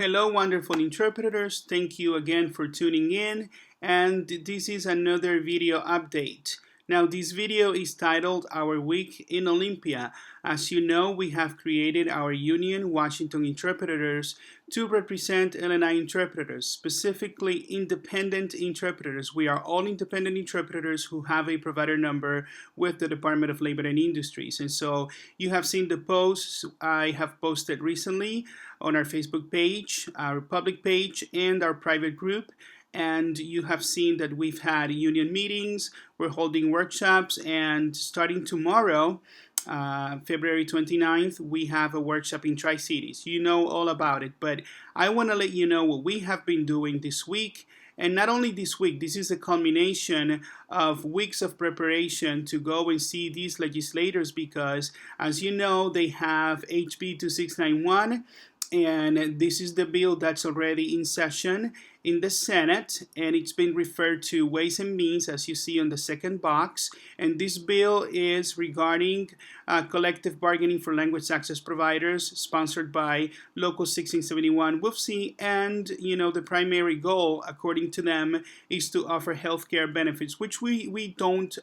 Hello, wonderful interpreters. Thank you again for tuning in. And this is another video update. Now, this video is titled Our Week in Olympia. As you know, we have created our union, Washington Interpreters, to represent LNI interpreters, specifically independent interpreters. We are all independent interpreters who have a provider number with the Department of Labor and Industries. And so you have seen the posts I have posted recently on our Facebook page, our public page, and our private group. And you have seen that we've had union meetings, we're holding workshops, and starting tomorrow, February 29th, we have a workshop in Tri-Cities. You know all about it, but I want to let you know what we have been doing this week. And not only this week, this is a culmination of weeks of preparation to go and see these legislators because, as you know, they have HB 2691, and this is the bill that's already in session in the Senate, and it's been referred to Ways and Means, as you see on the second box. And this bill is regarding collective bargaining for language access providers, sponsored by Local 1671 WFSE. And, you know, the primary goal, according to them, is to offer healthcare benefits, which we don't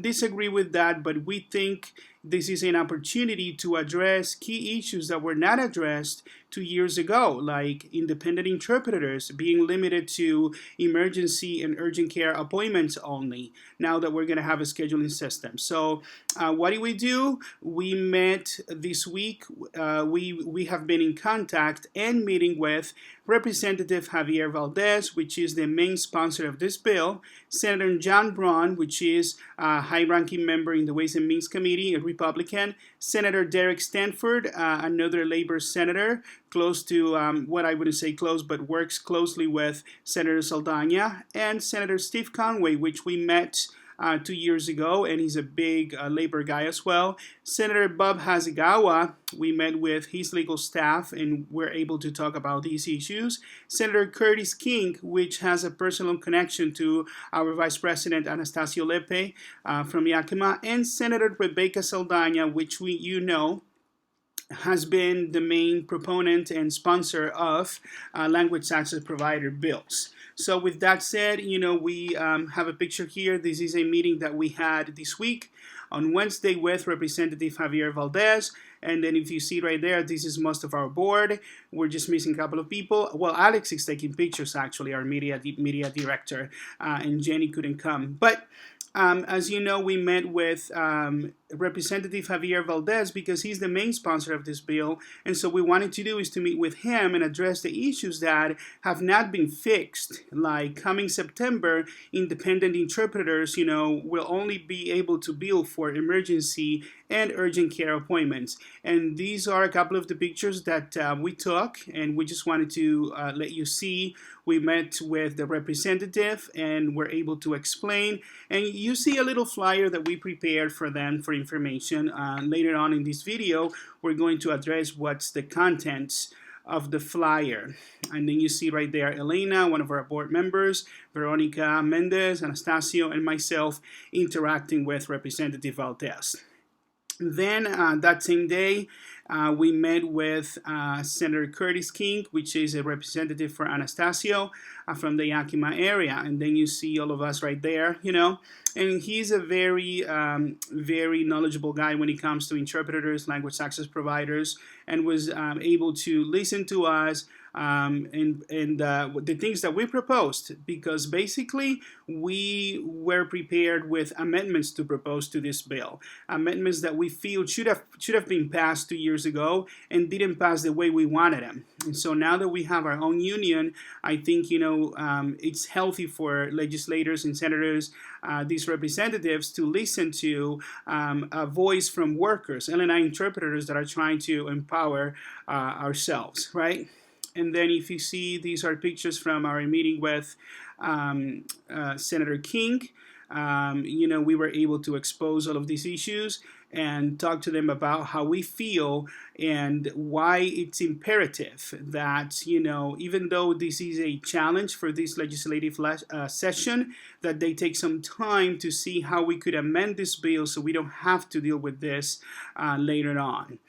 disagree with that, but we think this is an opportunity to address key issues that were not addressed 2 years ago, like independent interpreters being limited to emergency and urgent care appointments only, now that we're going to have a scheduling system. So what did we do? We met this week. We have been in contact and meeting with Representative Javier Valdez, which is the main sponsor of this bill, Senator John Braun, which is a high-ranking member in the Ways and Means Committee, a Republican, Senator Derek Stanford, another Labor senator, close to what I wouldn't say close, but works closely with Senator Saldana, and Senator Steve Conway, which we met 2 years ago, and he's a big labor guy as well. Senator Bob Hasegawa, we met with his legal staff and we're able to talk about these issues. Senator Curtis King, which has a personal connection to our Vice President Anastasio Lepe from Yakima, and Senator Rebecca Saldana, which you know has been the main proponent and sponsor of language access provider bills. So with that said, you know, we have a picture here. This is a meeting that we had this week on Wednesday with Representative Javier Valdez. And then if you see right there, this is most of our board. We're just missing a couple of people. Well, Alex is taking pictures, actually, our media director, and Jenny couldn't come. But as you know, we met with Representative Javier Valdez because he's the main sponsor of this bill, and so what we wanted to do is to meet with him and address the issues that have not been fixed. Like coming September, independent interpreters, you know, will only be able to bill for emergency and urgent care appointments. And these are a couple of the pictures that we took, and we just wanted to let you see. We met with the representative and were able to explain. And you see a little flyer that we prepared for them for information. Later on in this video, we're going to address what's the contents of the flyer. And then you see right there Elena, one of our board members, Veronica Mendez, Anastasio, and myself interacting with Representative Valdez. Then that same day, we met with Senator Curtis King, which is a representative for Anastasio from the Yakima area. And then you see all of us right there, you know. And he's a very, very knowledgeable guy when it comes to interpreters, language access providers, and was able to listen to us and the things that we proposed, because basically we were prepared with amendments to propose to this bill, amendments that we feel should have been passed 2 years ago and didn't pass the way we wanted them. And so now that we have our own union, I think, you know, it's healthy for legislators and senators, these representatives, to listen to a voice from workers, LNI interpreters that are trying to empower ourselves, right? And then if you see, these are pictures from our meeting with Senator King. You know, we were able to expose all of these issues and talk to them about how we feel and why it's imperative that, you know, even though this is a challenge for this legislative session, that they take some time to see how we could amend this bill so we don't have to deal with this later on.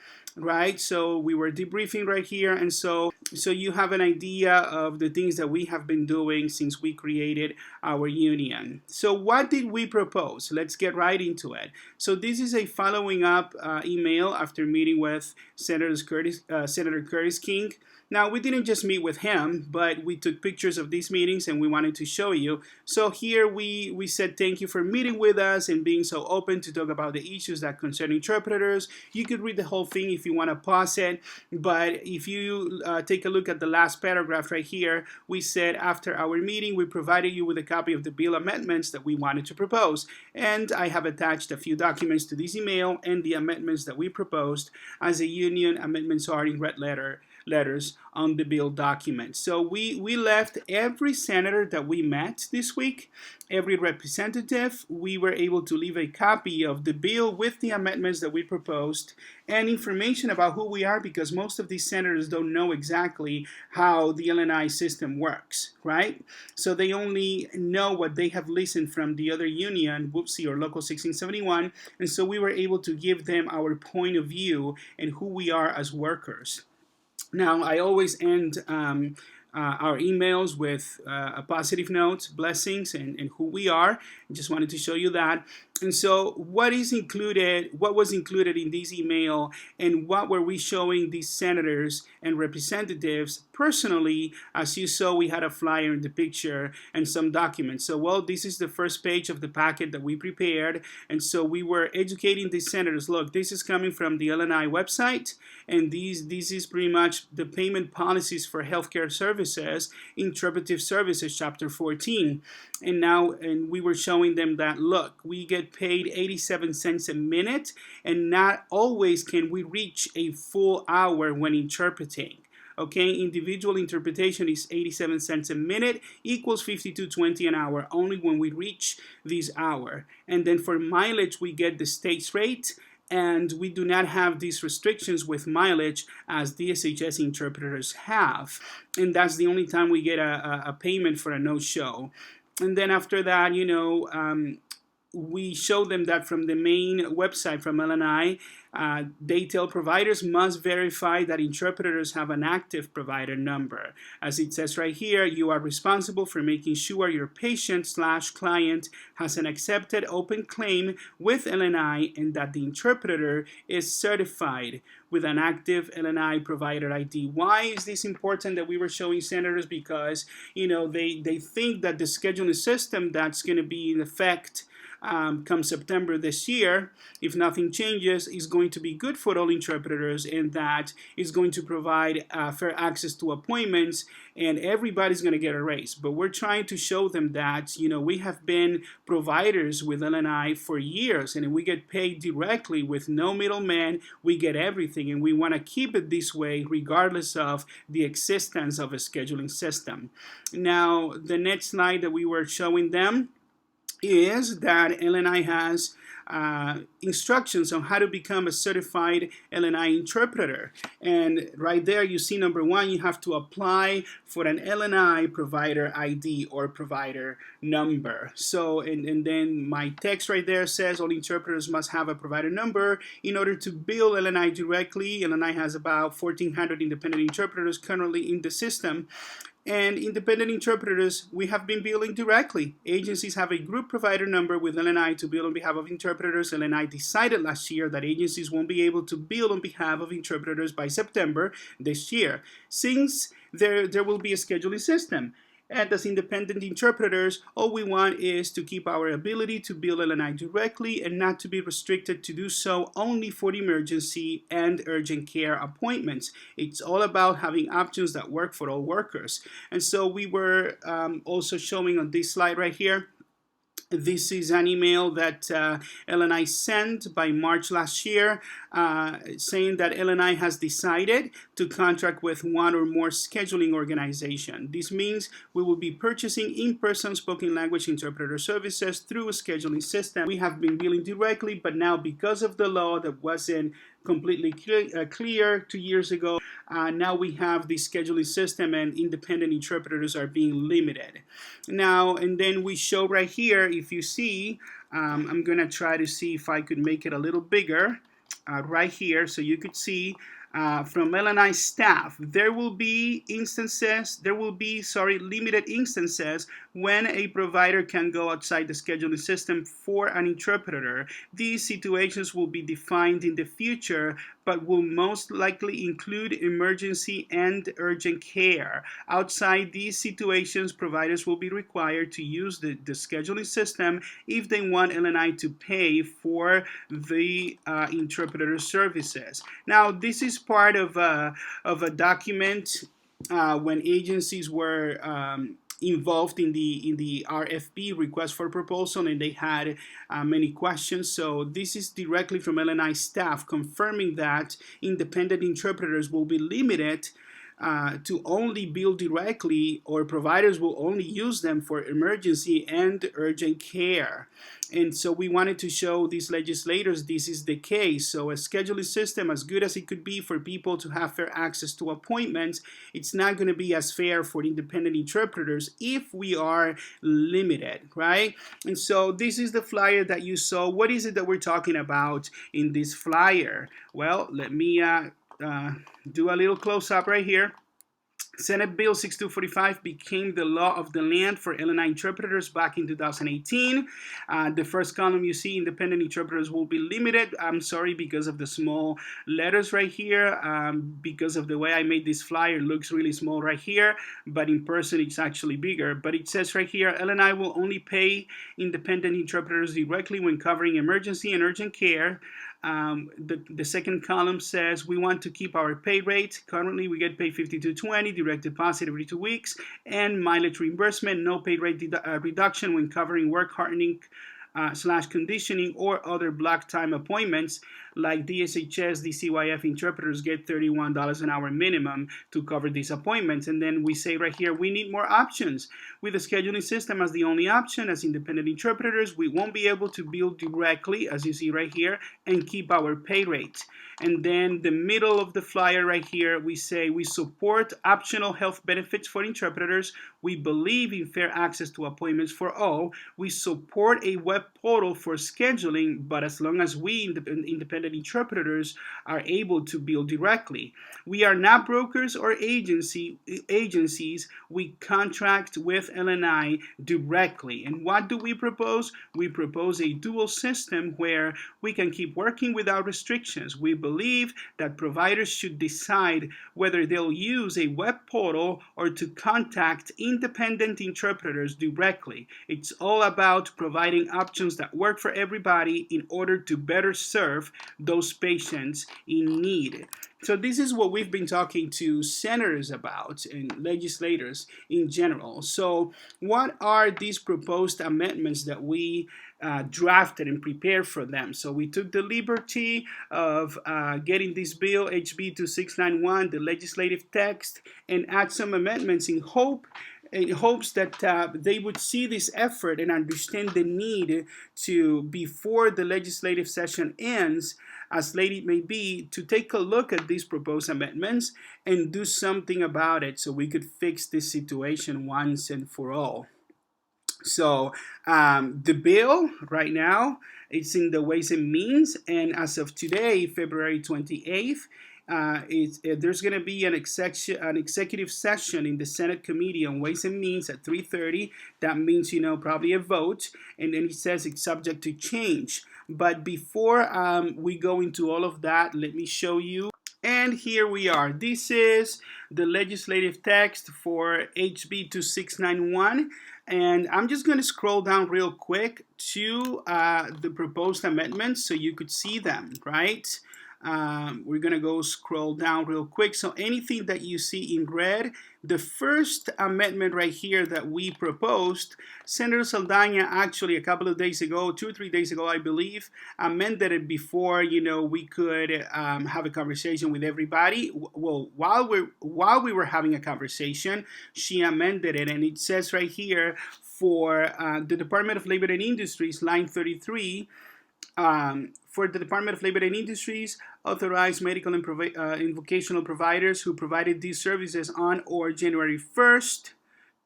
right? So we were debriefing right here, and so you have an idea of the things that we have been doing since we created our union. So what did we propose? Let's get right into it. So this is a following up email after meeting with Senator Curtis King. Now, we didn't just meet with him, but we took pictures of these meetings and we wanted to show you. So here we said thank you for meeting with us and being so open to talk about the issues that concern interpreters. You could read the whole thing if you want to pause it, but if you take a look at the last paragraph right here, we said after our meeting, we provided you with a copy of the bill amendments that we wanted to propose. And I have attached a few documents to this email and the amendments that we proposed as a union. Amendments are in red letters on the bill document. So we left every senator that we met this week, every representative, we were able to leave a copy of the bill with the amendments that we proposed and information about who we are, because most of these senators don't know exactly how the LNI system works, right? So they only know what they have listened from the other union, WFSE or Local 1671, and so we were able to give them our point of view and who we are as workers. Now, I always end our emails with a positive note, blessings, and who we are. I just wanted to show you that. And so what was included in this email, and what were we showing these senators and representatives personally? As you saw, we had a flyer in the picture and some documents. So, well, this is the first page of the packet that we prepared. And so we were educating these senators. Look, this is coming from the LNI website, and this is pretty much the payment policies for healthcare services, interpretive services, chapter 14. And we were showing them that, look, we get paid 87 cents a minute, and not always can we reach a full hour when interpreting. Okay, individual interpretation is 87 cents a minute equals 52.20 an hour, only when we reach this hour. And then for mileage, we get the state's rate, and we do not have these restrictions with mileage as DSHS interpreters have. And that's the only time we get a payment for a no-show. And then after that, we show them that from the main website from LNI, they tell providers must verify that interpreters have an active provider number. As it says right here, you are responsible for making sure your patient/client has an accepted open claim with LNI and that the interpreter is certified with an active LNI provider ID. Why is this important that we were showing senators? Because, they think that the scheduling system that's going to be in effect come September this year, if nothing changes, is going to be good for all interpreters, and that is going to provide fair access to appointments, and everybody's going to get a raise. But we're trying to show them that, we have been providers with LNI for years, and we get paid directly with no middleman. We get everything, and we want to keep it this way regardless of the existence of a scheduling system. Now, the next slide that we were showing them is that LNI has instructions on how to become a certified LNI interpreter. And right there you see number one, you have to apply for an LNI provider ID or provider number. So, and then my text right there says all interpreters must have a provider number in order to bill LNI directly. LNI has about 1,400 independent interpreters currently in the system. And independent interpreters, we have been billing directly. Agencies have a group provider number with LNI to bill on behalf of interpreters. LNI decided last year that agencies won't be able to bill on behalf of interpreters by September this year, since there will be a scheduling system. And as independent interpreters, all we want is to keep our ability to bill LNI directly and not to be restricted to do so only for emergency and urgent care appointments. It's all about having options that work for all workers. And so we were also showing on this slide right here. This is an email that LNI sent by March last year saying that LNI has decided to contract with one or more scheduling organization. This means we will be purchasing in-person spoken language interpreter services through a scheduling system. We have been billing directly, but now because of the law that wasn't completely clear 2 years ago, now we have the scheduling system and independent interpreters are being limited. Now, and then we show right here, if you see, I'm going to try to see if I could make it a little bigger. right here, so you could see from LNI staff, there will be limited instances when a provider can go outside the scheduling system for an interpreter. These situations will be defined in the future, but will most likely include emergency and urgent care. Outside these situations, providers will be required to use the scheduling system if they want LNI to pay for the interpreter services. Now, this is part of a document when agencies were involved in the RFP, request for proposal, and they had many questions. So this is directly from LNI staff confirming that independent interpreters will be limited to only bill directly, or providers will only use them for emergency and urgent care. And so we wanted to show these legislators this is the case. So a scheduling system, as good as it could be for people to have fair access to appointments, it's not going to be as fair for independent interpreters if we are limited, right? And so this is the flyer that you saw. What is it that we're talking about in this flyer? Well, let me do a little close-up right here. Senate Bill 6245 became the law of the land for LNI interpreters back in 2018. The first column you see, independent interpreters will be limited. I'm sorry, because of the small letters right here, because of the way I made this flyer, it looks really small right here, but in person it's actually bigger. But it says right here, LNI will only pay independent interpreters directly when covering emergency and urgent care. The second column says we want to keep our pay rate. Currently, we get paid $52.20, direct deposit every 2 weeks, and mileage reimbursement. No pay rate reduction when covering work hardening / conditioning or other block time appointments. Like DSHS, DCYF interpreters get $31 an hour minimum to cover these appointments. And then we say right here, we need more options. With the scheduling system as the only option, as independent interpreters, we won't be able to bill directly, as you see right here, and keep our pay rate. And then the middle of the flyer right here, we say we support optional health benefits for interpreters. We believe in fair access to appointments for all. We support a web portal for scheduling, but as long as we independent interpreters are able to bill directly. We are not brokers or agencies. We contract with LNI directly. And what do we propose? We propose a dual system where we can keep working without restrictions. We believe that providers should decide whether they'll use a web portal or to contact independent interpreters directly. It's all about providing options that work for everybody in order to better serve those patients in need. So this is what we've been talking to senators about and legislators in general. So what are these proposed amendments that we drafted and prepared for them? So we took the liberty of getting this bill, HB 2691, the legislative text, and add some amendments in hopes that they would see this effort and understand the need to, before the legislative session ends, as late it may be, to take a look at these proposed amendments and do something about it so we could fix this situation once and for all. So the bill right now, it's in the Ways and Means, and as of today, February 28th, there's going to be an executive session in the Senate Committee on Ways and Means at 3:30. That means, probably a vote, and then it says it's subject to change. But before we go into all of that, let me show you. And here we are. This is the legislative text for HB 2691. And I'm just going to scroll down real quick to the proposed amendments so you could see them, right? We're going to go scroll down real quick. So anything that you see in red, the first amendment right here that we proposed, Senator Saldana actually a couple of days ago, 2 or 3 days ago, I believe, amended it before, we could have a conversation with everybody. Well, while we were having a conversation, she amended it, and it says right here for the Department of Labor and Industries, line 33, for the Department of Labor and Industries, authorized medical and vocational providers who provided these services on or January 1st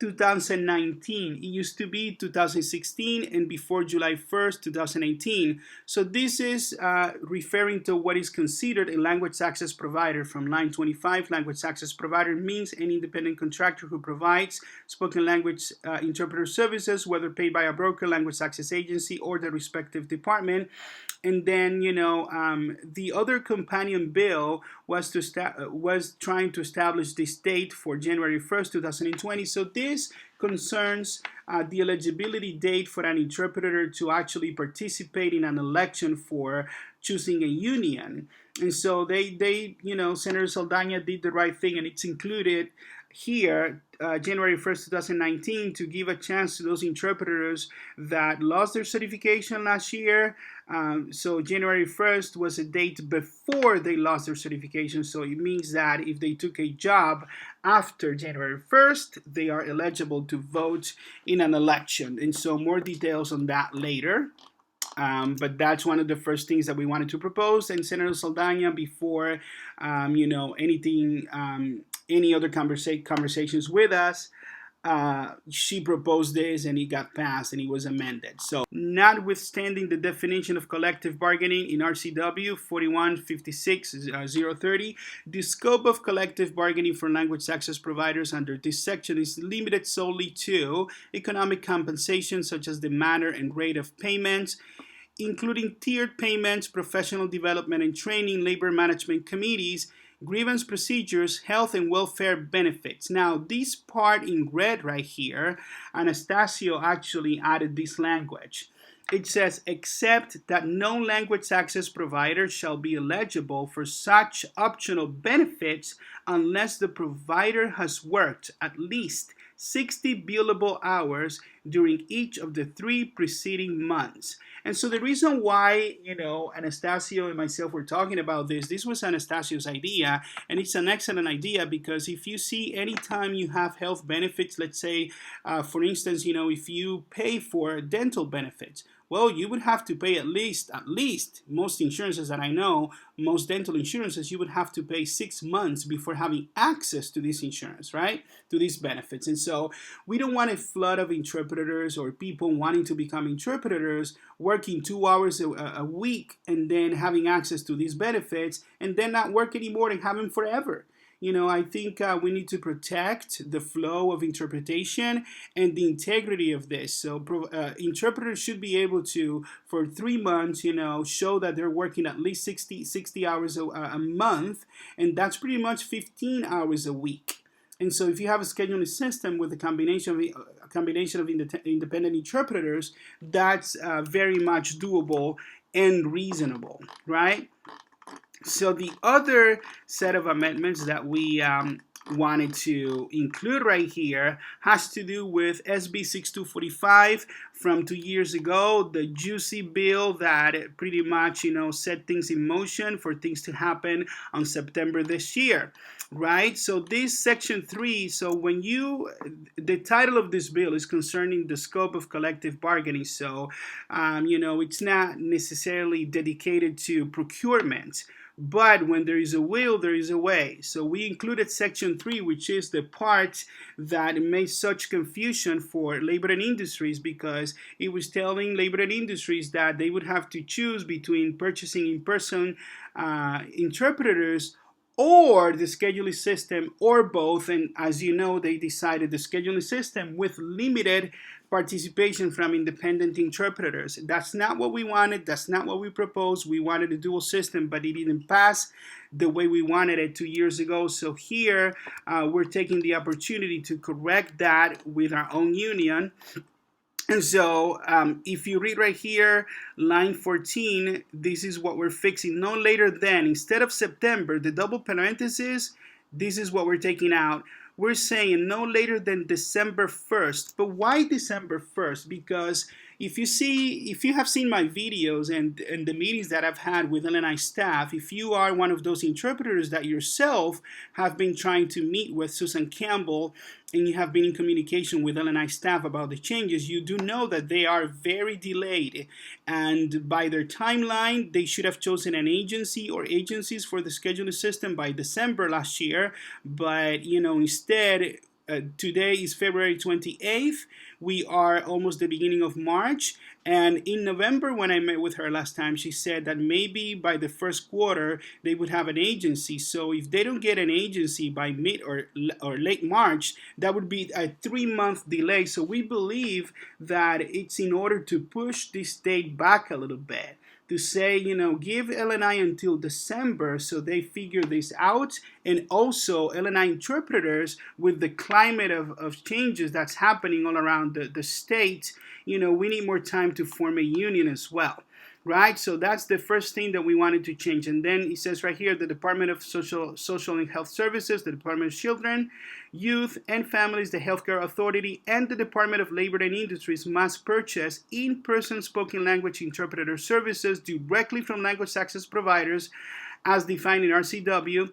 2019. It used to be 2016 and before July 1st, 2018. So this is referring to what is considered a language access provider from line 25. Language access provider means any independent contractor who provides spoken language interpreter services, whether paid by a broker, language access agency, or the respective department. And then, the other companion bill was trying to establish this date for January 1st, 2020. So this concerns the eligibility date for an interpreter to actually participate in an election for choosing a union. And so Senator Saldana did the right thing, and it's included here, January 1st, 2019, to give a chance to those interpreters that lost their certification last year. So January 1st was a date before they lost their certification. So it means that if they took a job after January 1st, they are eligible to vote in an election. And so more details on that later. But that's one of the first things that we wanted to propose. And Senator Saldana, before anything, any other conversations with us, she proposed this and it got passed and it was amended. So notwithstanding the definition of collective bargaining in RCW 4156-030, the scope of collective bargaining for language access providers under this section is limited solely to economic compensation, such as the manner and rate of payments, including tiered payments, professional development and training, labor management committees, grievance procedures, health and welfare benefits. Now, this part in red right here, Anastasio actually added this language. It says, except that no language access provider shall be eligible for such optional benefits unless the provider has worked at least 60 billable hours during each of the 3 preceding months. And so the reason why, Anastasio and myself were talking about this was Anastasio's idea, and it's an excellent idea because if you see anytime you have health benefits, let's say, for instance, if you pay for dental benefits, well, you would have to pay at least, most insurances that I know, most dental insurances, you would have to pay 6 months before having access to this insurance, right? To these benefits. And so we don't want a flood of interpreters or people wanting to become interpreters, working 2 hours a week and then having access to these benefits and then not work anymore and have them forever. I think we need to protect the flow of interpretation and the integrity of this. So interpreters should be able to, for 3 months, show that they're working at least 60 hours a month, and that's pretty much 15 hours a week. And so if you have a scheduling system with a combination of independent interpreters, that's very much doable and reasonable, right? So the other set of amendments that we wanted to include right here has to do with SB 6245 from 2 years ago, the juicy bill that pretty much, set things in motion for things to happen on September this year, right? So this section 3, so the title of this bill is concerning the scope of collective bargaining. So, it's not necessarily dedicated to procurement. But when there is a will, there is a way. So we included section 3, which is the part that made such confusion for labor and industries, because it was telling labor and industries that they would have to choose between purchasing in-person interpreters or the scheduling system, or both. And as you know, they decided the scheduling system with limited participation from independent interpreters. That's not what we wanted. That's not what we proposed. We wanted a dual system, but it didn't pass the way we wanted it 2 years ago. So here we're taking the opportunity to correct that with our own union. And so if you read right here, line 14, this is what we're fixing. No later than, instead of September, the double parenthesis, this is what we're taking out. We're saying no later than December 1st. But why December 1st? Because if you have seen my videos and the meetings that I've had with LNI staff, if you are one of those interpreters that yourself have been trying to meet with Susan Campbell and you have been in communication with LNI staff about the changes, you do know that they are very delayed. And by their timeline, they should have chosen an agency or agencies for the scheduling system by December last year. But, instead, today is February 28th. We are almost the beginning of March. And in November, when I met with her last time, she said that maybe by the first quarter, they would have an agency. So if they don't get an agency by mid or late March, that would be a 3-month delay. So we believe that it's in order to push this date back a little bit, to say, give LNI until December so they figure this out. And also LNI interpreters, with the climate of changes that's happening all around the state, we need more time to form a union as well. Right, so that's the first thing that we wanted to change. And then it says right here, the Department of Social and Health Services, the Department of Children, Youth and Families, the Healthcare Authority, and the Department of Labor and Industries must purchase in-person spoken language interpreter services directly from language access providers as defined in RCW.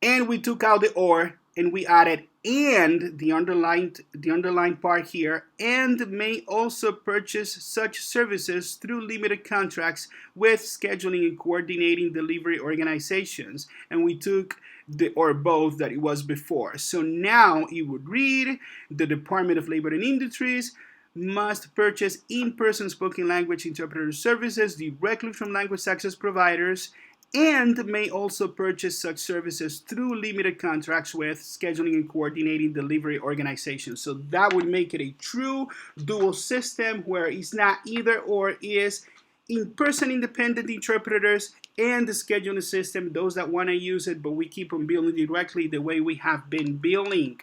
And we took out the or, and we added and, the underlined part here, and may also purchase such services through limited contracts with scheduling and coordinating delivery organizations. And we took the or both that it was before. So now it would read, the Department of Labor and Industries must purchase in-person spoken language interpreter services directly from language access providers, and may also purchase such services through limited contracts with scheduling and coordinating delivery organizations. So that would make it a true dual system where it's not either or, is in-person independent interpreters and the scheduling system, those that want to use it, but we keep on billing directly the way we have been billing,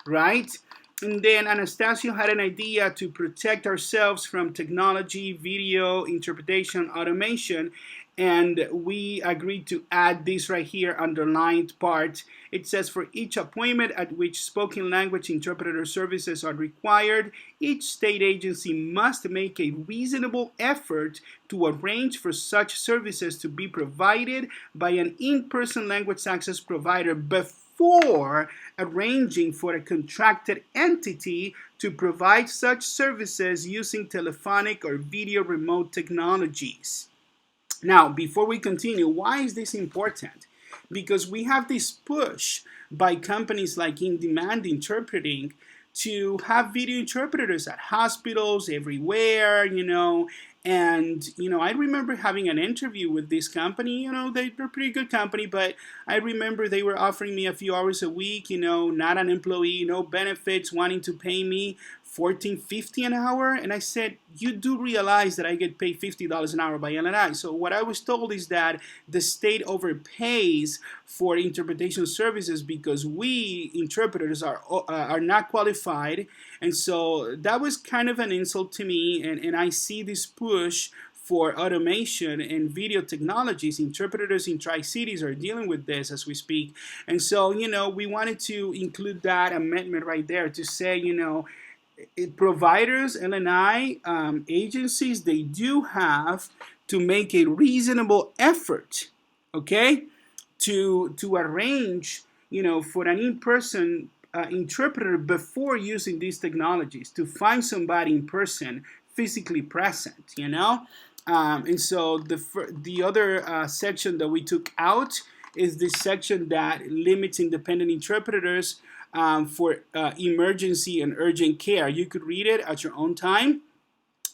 right? And then Anastasio had an idea to protect ourselves from technology, video, interpretation, automation, and we agreed to add this right here, underlined part. It says, for each appointment at which spoken language interpreter services are required, each state agency must make a reasonable effort to arrange for such services to be provided by an in-person language access provider before arranging for a contracted entity to provide such services using telephonic or video remote technologies. Now, before we continue, why is this important? Because we have this push by companies like In Demand Interpreting to have video interpreters at hospitals everywhere, and, I remember having an interview with this company. They're a pretty good company, but I remember they were offering me a few hours a week, not an employee, no benefits, wanting to pay me $14.50 an hour. And I said, you do realize that I get paid $50 an hour by LNI. So what I was told is that the state overpays for interpretation services because we interpreters are not qualified. And so that was kind of an insult to me. And I see this push for automation and video technologies. Interpreters in Tri-Cities are dealing with this as we speak. And so, we wanted to include that amendment right there to say, providers, LNI agencies, they do have to make a reasonable effort, okay, to arrange, for an in-person interpreter before using these technologies, to find somebody in person, physically present, and so the other section that we took out is this section that limits independent interpreters for emergency and urgent care. You could read it at your own time,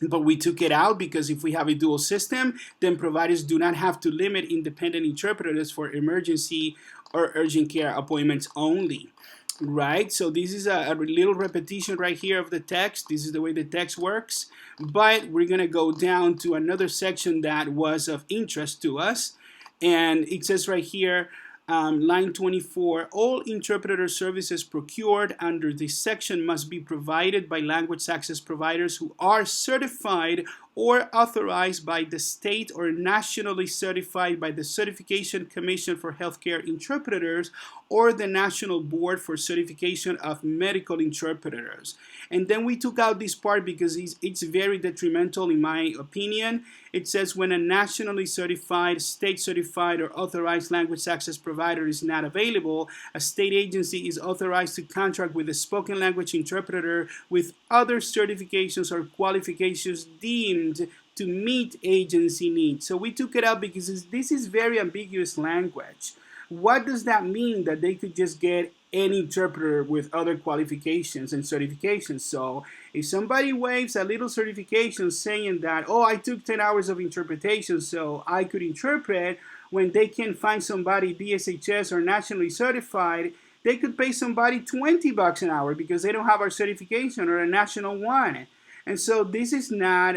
but we took it out because if we have a dual system, then providers do not have to limit independent interpreters for emergency or urgent care appointments only. Right, so this is a little repetition right here of the text. This is the way the text works, but we're going to go down to another section that was of interest to us, and it says right here, line 24, all interpreter services procured under this section must be provided by language access providers who are certified or authorized by the state or nationally certified by the Certification Commission for Healthcare Interpreters or the National Board for Certification of Medical Interpreters. And then we took out this part because it's very detrimental in my opinion. It says when a nationally certified, state certified, or authorized language access provider is not available, a state agency is authorized to contract with a spoken language interpreter with other certifications or qualifications deemed to meet agency needs. So we took it out because this is very ambiguous language. What does that mean, that they could just get any interpreter with other qualifications and certifications. So if somebody waives a little certification saying that, oh, I took 10 hours of interpretation so I could interpret, when they can find somebody DSHS or nationally certified, they could pay somebody $20 an hour because they don't have our certification or a national one. And so this is not,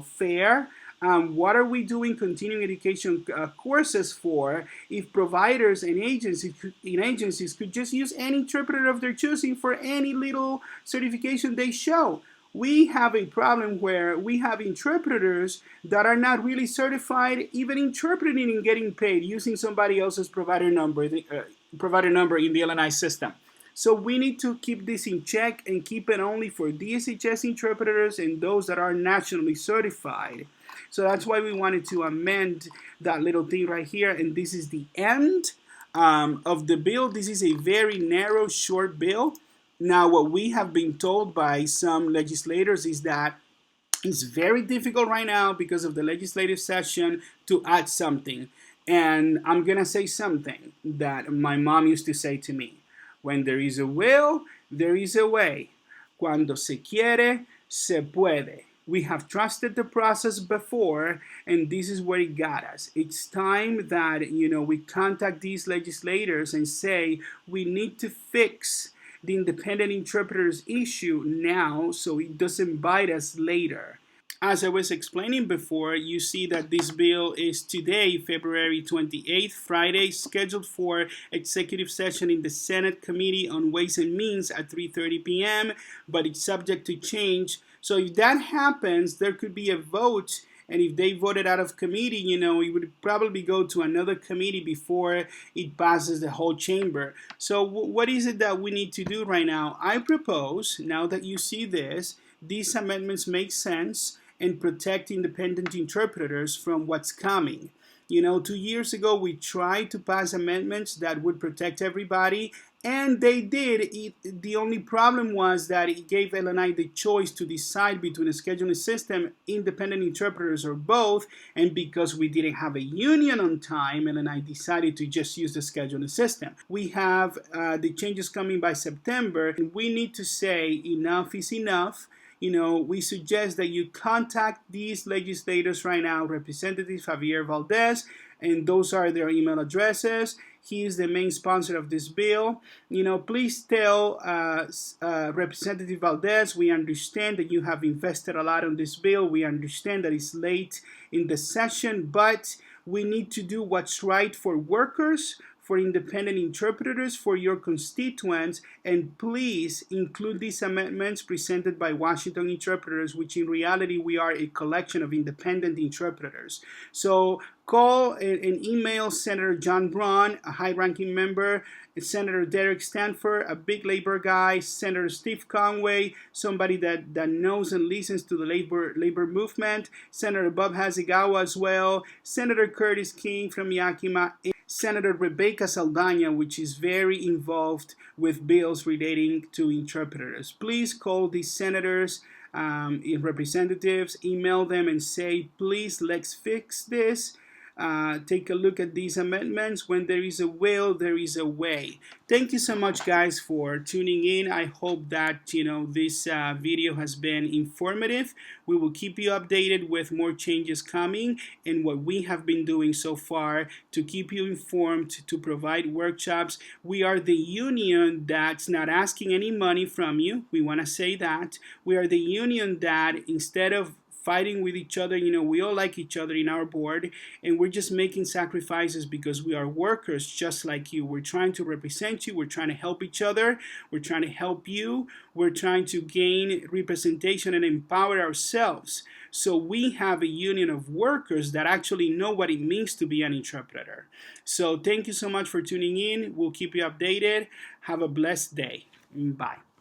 fair. What are we doing continuing education courses for if providers and agencies could just use any interpreter of their choosing for any little certification they show? We have a problem where we have interpreters that are not really certified, even interpreting and getting paid using somebody else's provider number in the LNI system. So we need to keep this in check and keep it only for DSHS interpreters and those that are nationally certified. So that's why we wanted to amend that little thing right here. And this is the end of the bill. This is a very narrow, short bill. Now, what we have been told by some legislators is that it's very difficult right now because of the legislative session to add something. And I'm going to say something that my mom used to say to me. When there is a will, there is a way. Cuando se quiere, se puede. We have trusted the process before, and this is where it got us. It's time that, we contact these legislators and say, we need to fix the independent interpreters issue now so it doesn't bite us later. As I was explaining before, you see that this bill is today, February 28th, Friday, scheduled for executive session in the Senate Committee on Ways and Means at 3:30 p.m., but it's subject to change. So if that happens, there could be a vote, and if they voted out of committee, it would probably go to another committee before it passes the whole chamber. So what is it that we need to do right now? I propose, now that you see this, these amendments make sense and protect independent interpreters from what's coming. 2 years ago, we tried to pass amendments that would protect everybody, and they did. The only problem was that it gave LNI the choice to decide between a scheduling system, independent interpreters, or both. And because we didn't have a union on time, LNI decided to just use the scheduling system. We have the changes coming by September, and we need to say enough is enough. We suggest that you contact these legislators right now, Representative Javier Valdez, and those are their email addresses. He is the main sponsor of this bill. Please tell Representative Valdez, we understand that you have invested a lot on this bill. We understand that it's late in the session, but we need to do what's right for workers, for independent interpreters, for your constituents, and please include these amendments presented by Washington interpreters, which in reality we are a collection of independent interpreters. So call and email Senator John Braun, a high-ranking member, Senator Derek Stanford, a big labor guy, Senator Steve Conway, somebody that knows and listens to the labor movement, Senator Bob Hasegawa as well, Senator Curtis King from Yakima, Senator Rebecca Saldana, which is very involved with bills relating to interpreters. Please call these senators and representatives, email them and say, please, let's fix this. Take a look at these amendments. When there is a will, there is a way. Thank you so much, guys, for tuning in. I hope that this video has been informative. We will keep you updated with more changes coming and what we have been doing so far to keep you informed, to provide workshops. We are the union that's not asking any money from you. We want to say that. We are the union that instead of fighting with each other, we all like each other in our board, and we're just making sacrifices because we are workers just like you. We're trying to represent you. We're trying to help each other. We're trying to help you. We're trying to gain representation and empower ourselves. So we have a union of workers that actually know what it means to be an interpreter. So thank you so much for tuning in. We'll keep you updated. Have a blessed day. Bye.